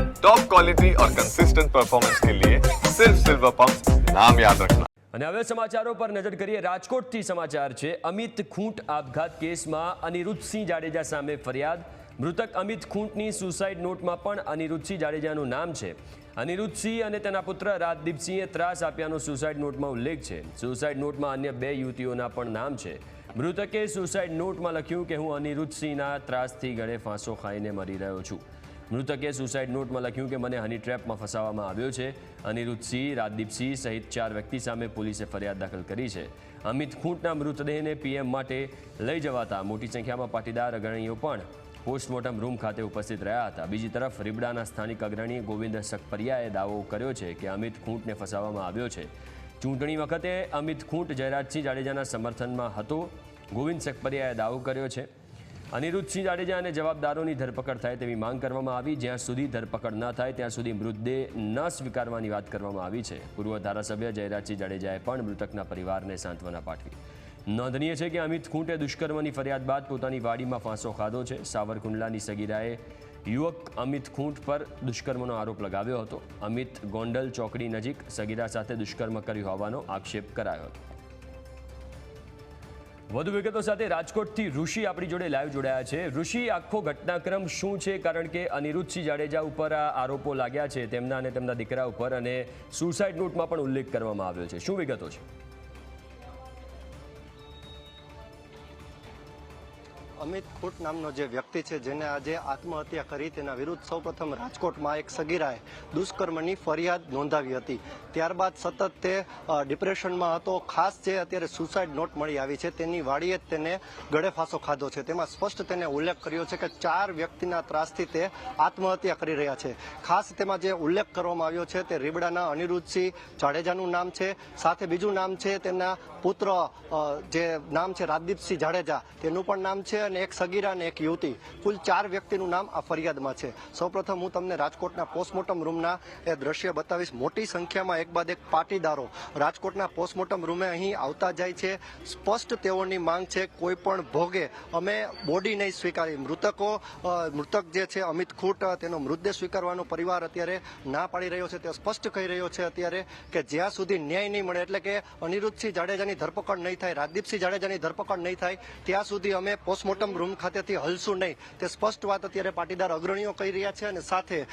Top quality और consistent performance के लिए सिर्फ सिल्वर पंप नाम याद रखना। અને હવે સમાચારો પર નજર કરીએ। રાજકોટથી સમાચાર છે। અમિત ખૂંટ આપઘાત કેસમાં અનિરુદ્ધસિંહ જાડેજા સામે ફરિયાદ। મૃતક અમિત ખૂંટની સુસાઇડ નોટમાં પણ અનિરુદ્ધસિંહ જાડેજાનું નામ છે। અનિરુદ્ધસિંહ અને તેના પુત્ર રાજદીપસિંહે ત્રાસ આપ્યાનો સુસાઇડ નોટમાં ઉલ્લેખ છે। સુસાઇડ નોટમાં અન્ય 2 યુવતીઓના પણ નામ છે। મૃતકે સુસાઇડ નોટમાં લખ્યું કે હું અનિરુદ્ધસિંહના ત્રાસથી ગળે ફાંસો ખાઈને મરી રહ્યો છું। મૃતકે સુસાઇડ નોટમાં લખ્યું કે મને હની ટ્રેપમાં ફસાવવામાં આવ્યો છે। અનિરુદ્ધસિંહ, રાજદીપસિંહ સહિત 4 વ્યક્તિ સામે પોલીસે ફરિયાદ દાખલ કરી છે। અમિત ખૂંટના મૃતદેહને પીએમ માટે લઈ જવાતા મોટી સંખ્યામાં પાટીદાર અગ્રણીઓ પણ પોસ્ટમોર્ટમ રૂમ ખાતે ઉપસ્થિત રહ્યા હતા। બીજી તરફ રીબડાના સ્થાનિક અગ્રણી ગોવિંદ સકપરિયાએ દાવો કર્યો છે કે અમિત ખૂંટને ફસાવવામાં આવ્યો છે। ચૂંટણી વખતે અમિત ખૂંટ જયરાજસિંહ જાડેજાના સમર્થનમાં હતો। ગોવિંદ સકપરિયાએ દાવો કર્યો છે। અનિરુદ્ધસિંહ જાડેજા અને જવાબદારોની ધરપકડ થાય તેવી માંગ કરવામાં આવી। જ્યાં સુધી ધરપકડ ન થાય ત્યાં સુધી મૃતદેહ ન સ્વીકારવાની વાત કરવામાં આવી છે। પૂર્વ ધારાસભ્ય જયરાજસિંહ જાડેજાએ પણ મૃતકના પરિવારને સાંત્વના પાઠવી। નોંધનીય છે કે અમિત ખૂંટે દુષ્કર્મની ફરિયાદ બાદ પોતાની વાડીમાં ફાંસો ખાધો છે। સાવરકુંડલાની સગીરાએ યુવક અમિત ખૂંટ પર દુષ્કર્મનો આરોપ લગાવ્યો હતો। અમિત ગોંડલ ચોકડી નજીક સગીરા સાથે દુષ્કર્મ કર્યું હોવાનો આક્ષેપ કરાયો હતો। વધુ વિગતો સાથે રાજકોટથી ઋષિ આપણી જોડે લાઈવ જોડાયા છે। ઋષિ, આખો ઘટનાક્રમ શું છે? કારણ કે અનિરુદ્ધસિંહ જાડેજા ઉપર આ આરોપો લાગ્યા છે, તેમના અને તેમના દીકરા ઉપર, અને સુસાઇડ નોટમાં પણ ઉલ્લેખ કરવામાં આવ્યો છે। શું વિગતો છે? અમિત ખૂંટ નામનો જે વ્યક્તિ છે જેને આજે આત્મહત્યા કરી, તેના વિરુદ્ધ સૌપ્રથમ રાજકોટમાં એક સગીરાએ દુષ્કર્મની ફરિયાદ નોંધાવી હતી। ત્યારબાદ સતત તે ડિપ્રેશનમાં હતો। ખાસ જે અત્યારે સુસાઇડ નોટ મળી આવી છે તેની વાડીએ જ તેને ગળે ફાંસો ખાધો છે। તેમાં સ્પષ્ટ તેને ઉલ્લેખ કર્યો છે કે 4 વ્યક્તિના ત્રાસથી તે આત્મહત્યા કરી રહ્યા છે। ખાસ તેમાં જે ઉલ્લેખ કરવામાં આવ્યો છે તે રીબડાના અનિરુદ્ધસિંહ જાડેજાનું નામ છે। સાથે બીજું નામ છે તેમના પુત્ર, જે નામ છે રાજદીપસિંહ જાડેજા, તેનું પણ નામ છે, અને એક સગીરા અને એક યુવતી, કુલ 4 વ્યક્તિનું નામ આ ફરિયાદમાં છે। સૌપ્રથમ હું તમને રાજકોટના પોસ્ટમોર્ટમ રૂમના એ દ્રશ્ય બતાવીશ। મોટી સંખ્યામાં એક બાદ એક પાટીદારો રાજકોટના પોસ્ટમોર્ટમ રૂમે અહીં આવતા જાય છે। સ્પષ્ટ તેઓની માંગ છે કોઈ પણ ભોગે અમે બોડી નહીં સ્વીકારી। મૃતક જે છે અમિત ખૂંટ, તેનો મૃતદેહ સ્વીકારવાનો પરિવાર અત્યારે ના પાડી રહ્યો છે। તે સ્પષ્ટ કહી રહ્યો છે અત્યારે કે જ્યાં સુધી ન્યાય નહીં મળે, એટલે કે અનિરુદ્ધસિંહ જાડેજાની ધરપકડ નહીં થાય, રાજદીપસિંહ જાડેજાની ધરપકડ નહીં થાય, ત્યાં સુધી અમે પોસ્ટમોર્ટમ રૂમ ખાતેથી હલશું નહીં। તે સ્પષ્ટ વાત અત્યારે પાટીદાર અગ્રણીઓ કહી રહ્યા છે। અને સાથે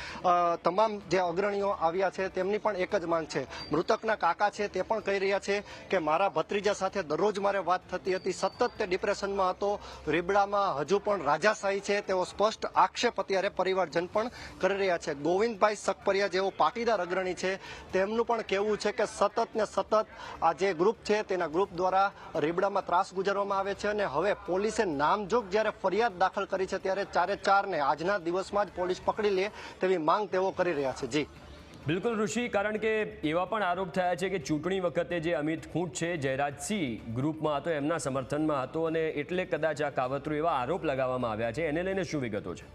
તમામ જે અગ્રણીઓ આવ્યા છે તેમની પણ એક જ માંગ છે। મૃતકના કાકા છે તે પણ કહી રહ્યા છે કે મારા ભત્રીજા સાથે દરરોજ મારે વાત થતી હતી, સતત તે ડિપ્રેશનમાં હતો, રીબડામાં હજુ પણ રાજાશાહી છે, તેવો સ્પષ્ટ આક્ષેપ અત્યારે પરિવારજન પણ કરી રહ્યા છે। ગોવિંદભાઈ સકપરિયા જેવો પાટીદાર અગ્રણી છે, તેમનું પણ કહેવું છે કે સતત ને સતત આ જે ગ્રુપ છે તેના ગ્રુપ દ્વારા રીબડામાં ત્રાસ ગુજારવામાં આવે છે। અને હવે પોલીસે નામજોગ જ્યારે ફરિયાદ દાખલ કરી છે ત્યારે 4 ને આજના દિવસમાં જ પોલીસ પકડી લે તેવી માંગ તેઓ કરી રહ્યા છે। જી બિલકુલ ઋષિ, કારણ કે એવા પણ આરોપ થયા છે કે ચૂંટણી વખતે જે અમિત ખૂંટ છે જયરાજસિંહ ગ્રુપમાં હતો, એમના સમર્થનમાં હતો, અને એટલે કદાચ આ કાવતરું એવા આરોપ લગાવવામાં આવ્યા છે। એને લઈને શું વિગતો છે?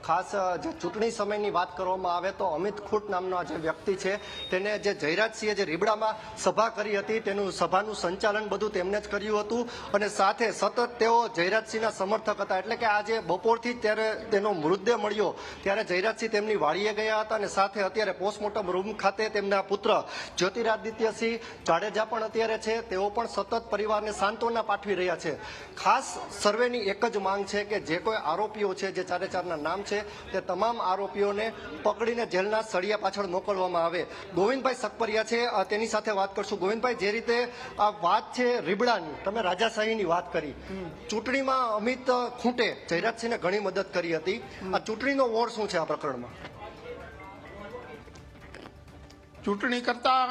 ખાસ જે ચૂંટણી સમયની વાત કરવામાં આવે તો અમિત ખૂંટ નામનો જે વ્યક્તિ છે તેને જે જયરાજસિંહે જે રીબડામાં સભા કરી હતી, તેનું સભાનું સંચાલન બધું તેમને જ કર્યું હતું। અને સાથે સતત તેઓ જયરાજસિંહના સમર્થક હતા। એટલે કે આજે બપોરથી ત્યારે તેનો મૃતદેહ મળ્યો ત્યારે જયરાજસિંહ તેમની વાડીએ ગયા હતા। અને સાથે અત્યારે પોસ્ટમોર્ટમ રૂમ ખાતે તેમના પુત્ર જ્યોતિરાદિત્યસિંહ જાડેજા પણ અત્યારે છે, તેઓ પણ સતત પરિવારને સાંત્વના પાઠવી રહ્યા છે। ખાસ સર્વેની એક જ માંગ છે કે જે કોઈ આરોપીઓ છે, જે 4 નામ છે, તે તમામ આરોપીઓને પકડીને જેલના સળિયા પાછળ મોકલવામાં આવે। ગોવિંદભાઈ સકપરિયા છે, તેની સાથે વાત કરશું। ગોવિંદભાઈ, જે રીતે આ વાત છે રીબડાની, તમે રાજાશાહીની વાત કરી, ચૂંટણીમાં અમિત ખૂંટે જયરાજસિંહને ઘણી મદદ કરી હતી, આ ચૂંટણીનો વોર શું છે આ પ્રકરણમાં? ચૂંટણી કરતા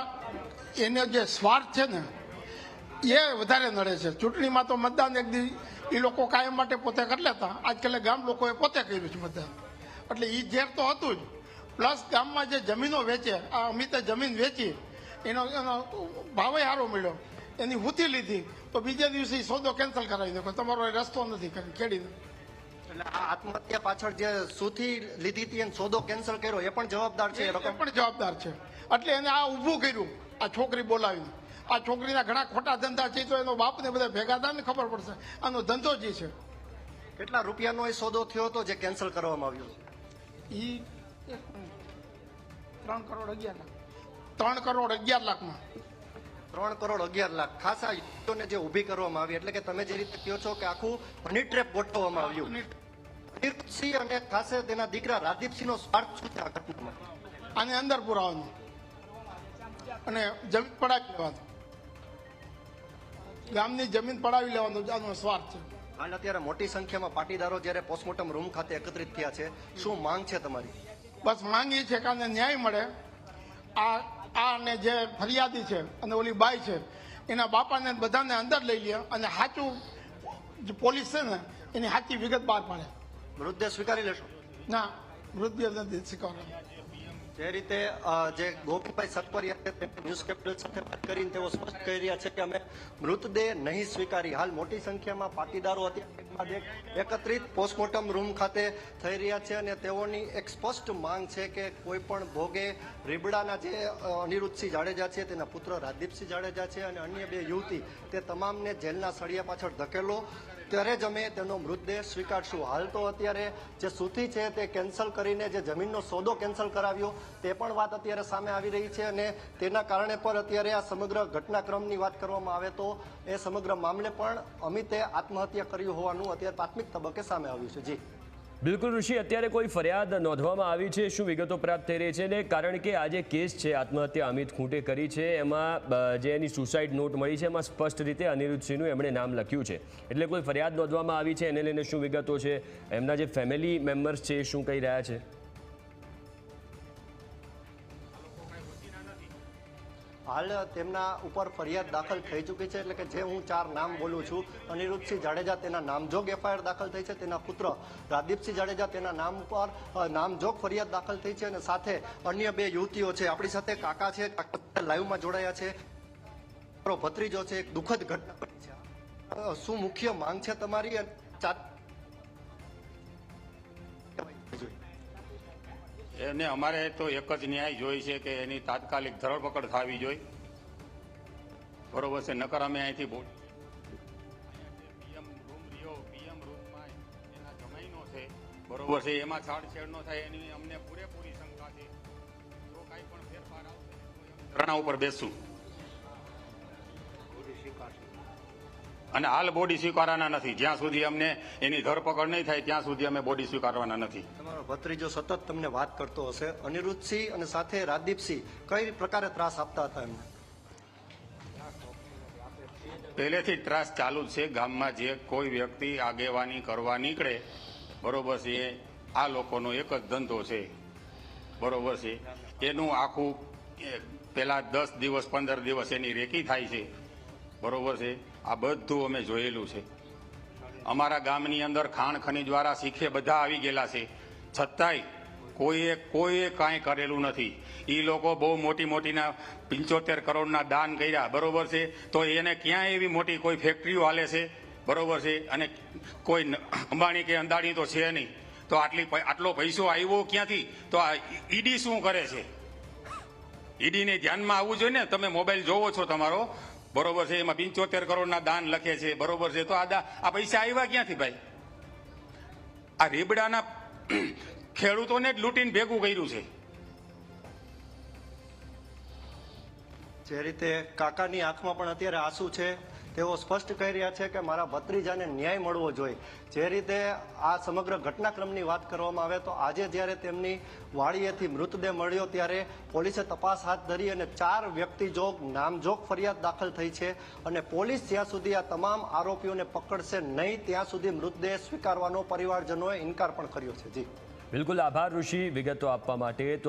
એને જે સ્વાર્થ છે ને એ વધારે નડે છે। ચૂંટણીમાં તો મતદાન એક દી એ લોકો કાયમ માટે પોતે કરી લેતા, આજકાલ ગામ લોકોએ પોતે કર્યું છે મતદાન, એટલે એ ઝેર તો હતું જ। પ્લસ ગામમાં જે જમીનો વેચે, આ અમિતે જમીન વેચી, એનો ભાવે સારો મળ્યો, એની હુથી લીધી, તો બીજે દિવસે સોદો કેન્સલ કરાવી દો, તમારો રસ્તો નથી ખેડીને। એટલે આ આત્મહત્યા પાછળ જે સુથી લીધી હતી અને સોદો કેન્સલ કર્યો એ પણ જવાબદાર છે? એ પણ જવાબદાર છે, એટલે એને આ ઊભું કર્યું, આ છોકરી બોલાવીને। આ છોકરીના ઘણા ખોટા ધંધા છે, તો એનો બાપને બધા ભેગા થાય ને ખબર પડશે આનો ધંધો જે છે। કેટલા રૂપિયાનો એ સોદો થયો હતો જે કેન્સલ કરવામાં આવ્યો છે? ઈ 3 કરોડ 11 લાખ 3 કરોડ 11 લાખમાં 3 કરોડ 11 લાખ ખાસા યુવતીઓને જે ઊભી કરવામાં આવી, એટલે કે તમે જે રીતે કહો છો કે આખું હની ટ્રેપ ગોઠવવામાં આવ્યું. અનિરુદ્ધસિંહ અને ખાસે તેના દીકરા રાજદીપસિંહનો સ્વાર્થ શું છે આ ઘટનામાં? આને અંદર પુરાવાનું અને જમીન પડાવી લેવાનું, ગામની જમીન પડાવી લેવાનું આનો સ્વાર્થ છે. હાલ અત્યારે મોટી સંખ્યામાં પાટીદારો જ્યારે પોસ્ટમોર્ટમ રૂમ ખાતે એકત્રિત થયા છે, શું માંગ છે તમારી? બસ માંગી છે કે આને ન્યાય મળે. આને જે ફરિયાદી છે અને ઓલી બાઈ છે એના બાપાને બધાને અંદર લઈ લે અને સાચું જે પોલીસ છે ને એની સાચી વિગત બહાર પાડે. મૃતદેહ સ્વીકારી લેશો? ના, મૃતદેહ નથી સ્વીકારવાનો. જે રીતે જે ગોપીભાઈ સતપરિયા છે તેમણે ન્યૂઝ કેપિટલ સાથે વાત કરીને તેઓ સ્પષ્ટ કરી રહ્યા છે કે અમે મૃતદેહ નહીં સ્વીકારી. હાલ મોટી સંખ્યામાં પાટીદારો અત્યારે એકત્રિત પોસ્ટમોર્ટમ રૂમ ખાતે થઈ રહ્યા છે અને તેઓની એક સ્પષ્ટ માંગ છે કે કોઈ પણ ભોગે રીબડાના જે અનિરુદ્ધસિંહ જાડેજા છે, તેના પુત્ર રાજદીપસિંહ જાડેજા છે અને અન્ય 2 યુવતી, તે તમામને જેલના સળિયા પાછળ ધકેલો ત્યારે જ અમે તેનો મૃતદેહ સ્વીકારશું. હાલ તો અત્યારે જે સુથી છે તે કેન્સલ કરીને જે જમીનનો સોદો કેન્સલ કરાવ્યો તે પણ વાત અત્યારે સામે આવી રહી છે અને તેના કારણે પણ અત્યારે આ સમગ્ર ઘટનાક્રમની વાત કરવામાં આવે તો એ સમગ્ર મામલે પણ અમિતે આત્મહત્યા કર્યું હોવાનું અત્યારે પ્રાથમિક તબક્કે સામે આવ્યું છે. જી બિલકુલ ઋષિ, અત્યારે કોઈ ફરિયાદ નોંધવામાં આવી છે? શું વિગતો પ્રાપ્ત થઈ રહી છે? ને કારણ કે આ જે કેસ છે આત્મહત્યા અમિત ખૂંટે કરી છે, એમાં જે એની સુસાઇડ નોટ મળી છે એમાં સ્પષ્ટ રીતે અનિરુદ્ધસિંહનું એમણે નામ લખ્યું છે, એટલે કોઈ ફરિયાદ નોંધવામાં આવી છે? એને લઈને શું વિગતો છે? એમના જે ફેમિલી મેમ્બર્સ છે એ શું કહી રહ્યા છે? હાલ તેમના ઉપર ફરિયાદ દાખલ થઈ ચૂકી છે, એટલે કે જે હું 4 નામ બોલું છું, અનિરુદ્ધસિંહ જાડેજા તેના નામજોગ એફઆઈઆર દાખલ થઈ છે, તેના પુત્ર રાજદીપસિંહ જાડેજા તેના નામ ઉપર નામજોગ ફરિયાદ દાખલ થઈ છે અને સાથે અન્ય 2 યુવતીઓ છે. આપણી સાથે કાકા છે, કાકા લાઈવમાં જોડાયા છે, ભત્રીજો છે. એક દુઃખદ ઘટના બની છે. શું મુખ્ય માંગ છે તમારી? એને અમારે તો એક જ ન્યાય જોઈ છે કે એની તાત્કાલિક ધરપકડ થવી જોઈએ, બરોબર છે. નકર અમે અહીંથી પીએમ રૂમમાં એના જમાઈનો છે, બરોબર છે, એમાં છાડછેડ ન થાય એની અમને પૂરેપૂરી શંકા છે. જો કાંઈ પણ ફેરફાર આવશે તો અમે ધરણા ઉપર બેસશું અને હાલ બોડી સ્વીકારવાના નથી. જ્યાં સુધી અમને એની ધરપકડ નહીં થાય ત્યાં સુધી અમે બોડી સ્વીકારવાના નથી. તમારો ભત્રીજો સતત તમને વાત કરતો હશે. અનિરુદ્ધસિંહ અને સાથે રાજદીપસિંહ કઈ પ્રકારે ત્રાસ આપતા હતા એમને? પહેલેથી જ ત્રાસ ચાલુ જ છે. ગામમાં જે કોઈ વ્યક્તિ આગેવાની કરવા નીકળે, બરોબર છે, આ લોકોનો એક જ ધંધો છે, બરોબર છે. એનું આખું પેલા 10 દિવસ 15 દિવસ એની રેકી થાય છે, બરોબર છે. આ બધું અમે જોયેલું છે. અમારા ગામની અંદર ખાણ ખનીજવાળા શીખે બધા આવી ગયેલા છે, છતાંય કોઈએ કાંઈ કરેલું નથી. એ લોકો બહુ મોટીના 75 કરોડના દાન કર્યા, બરોબર છે, તો એને ક્યાં એવી મોટી કોઈ ફેક્ટરીઓ હાલે છે, બરોબર છે, અને કોઈ અંબાણી કે અંદાણી તો છે નહીં, તો આટલો પૈસો આવ્યો ક્યાંથી? તો આ ઈડી શું કરે છે? ઈડીને ધ્યાનમાં આવવું જોઈએ ને. તમે મોબાઈલ જોવો છો તમારો, બરોબર છે, એમાં 75 કરોડના દાન લખે છે, બરોબર છે, તો આ પૈસા આવ્યા ક્યાંથી ભાઈ? આ રીબડાના ખેડૂતોને જ લૂંટીને ભેગું કર્યું છે. જે રીતે કાકાની આંખમાં પણ અત્યારે આંસુ છે, તેઓ સ્પષ્ટ કહી રહ્યા છે કે મારા ભત્રીજાને ન્યાય મળવો જોઈએ. જે રીતે આ સમગ્ર ઘટનાક્રમની વાત કરવામાં આવે તો આજે જ્યારે તેમની વાડીએથી મૃતદેહ મળ્યો ત્યારે પોલીસે તપાસ હાથ ધરી અને 4 વ્યક્તિજોગ નામજોગ ફરિયાદ દાખલ થઈ છે અને પોલીસ જ્યાં સુધી આ તમામ આરોપીઓને પકડશે નહીં ત્યાં સુધી મૃતદેહ સ્વીકારવાનો પરિવારજનોએ ઇનકાર પણ કર્યો છે. જી બિલકુલ, આભાર ઋષિ વિગતો આપવા માટે. તો